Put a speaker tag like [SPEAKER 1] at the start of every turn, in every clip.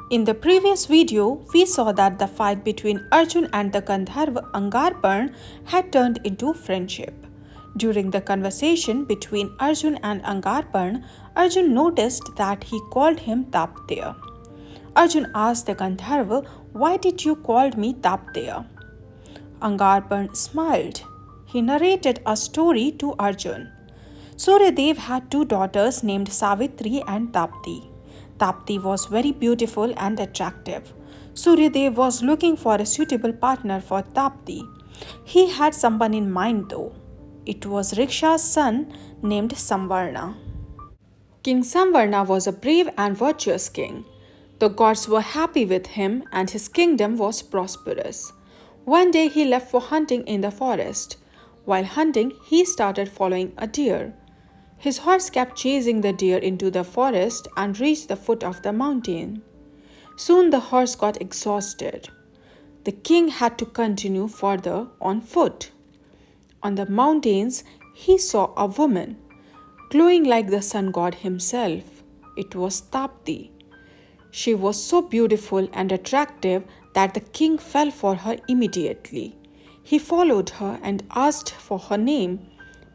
[SPEAKER 1] In the previous video, we saw that the fight between Arjun and the Gandharva Angarparna had turned into friendship. During the conversation between Arjun and Angarparna, Arjun noticed that he called him Tapatya. Arjun asked the Gandharva, "Why did you call me Tapatya?" Angarparna smiled. He narrated a story to Arjun. Suryadev had two daughters named Savitri and Tapti. Tapti was very beautiful and attractive. Suryadev was looking for a suitable partner for Tapti. He had someone in mind though. It was Riksha's son named Samvarna. King Samvarna was a brave and virtuous king. The gods were happy with him and his kingdom was prosperous. One day he left for hunting in the forest. While hunting, he started following a deer. His horse kept chasing the deer into the forest and reached the foot of the mountain. Soon the horse got exhausted. The king had to continue further on foot. On the mountains, he saw a woman, glowing like the sun god himself. It was Tapti. She was so beautiful and attractive that the king fell for her immediately. He followed her and asked for her name,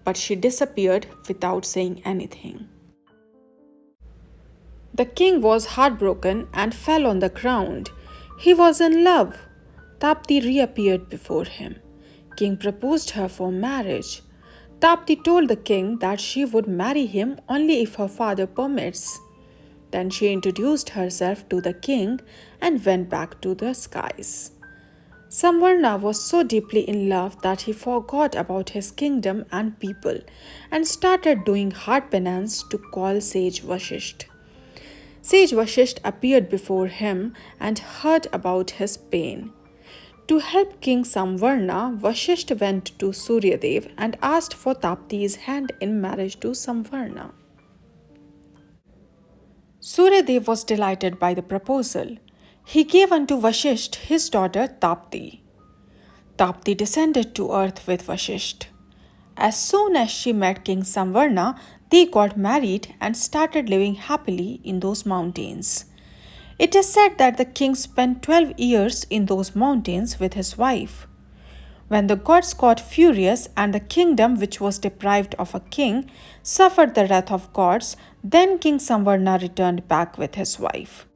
[SPEAKER 1] but she disappeared without saying anything. The king was heartbroken and fell on the ground. He was in love. Tapti reappeared before him. King proposed her for marriage. Tapti told the king that she would marry him only if her father permits. Then she introduced herself to the king and went back to the skies. Samvarna was so deeply in love that he forgot about his kingdom and people and started doing hard penance to call sage Vashisht. Sage Vashisht appeared before him and heard about his pain. To help King Samvarna, Vashisht went to Suryadev and asked for Tapti's hand in marriage to Samvarna. Suryadev was delighted by the proposal. He gave unto Vashisht his daughter Tapti. Tapti descended to earth with Vashisht. As soon as she met King Samvarna, they got married and started living happily in those mountains. It is said that the king spent 12 years in those mountains with his wife. When the gods got furious and the kingdom, which was deprived of a king, suffered the wrath of gods, then King Samvarna returned back with his wife.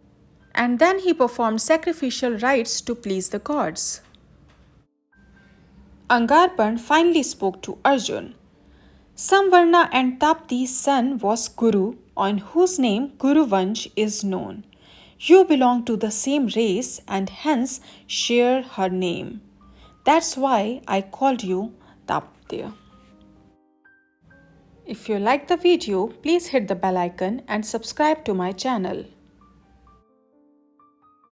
[SPEAKER 1] And then he performed sacrificial rites to please the gods. Angarparna finally spoke to Arjun. Samvarna and Tapti's son was Kuru, on whose name Kuru Vansh is known. You belong to the same race and hence share her name. That's why I called you Tapatya. If you like the video, please hit the bell icon and subscribe to my channel.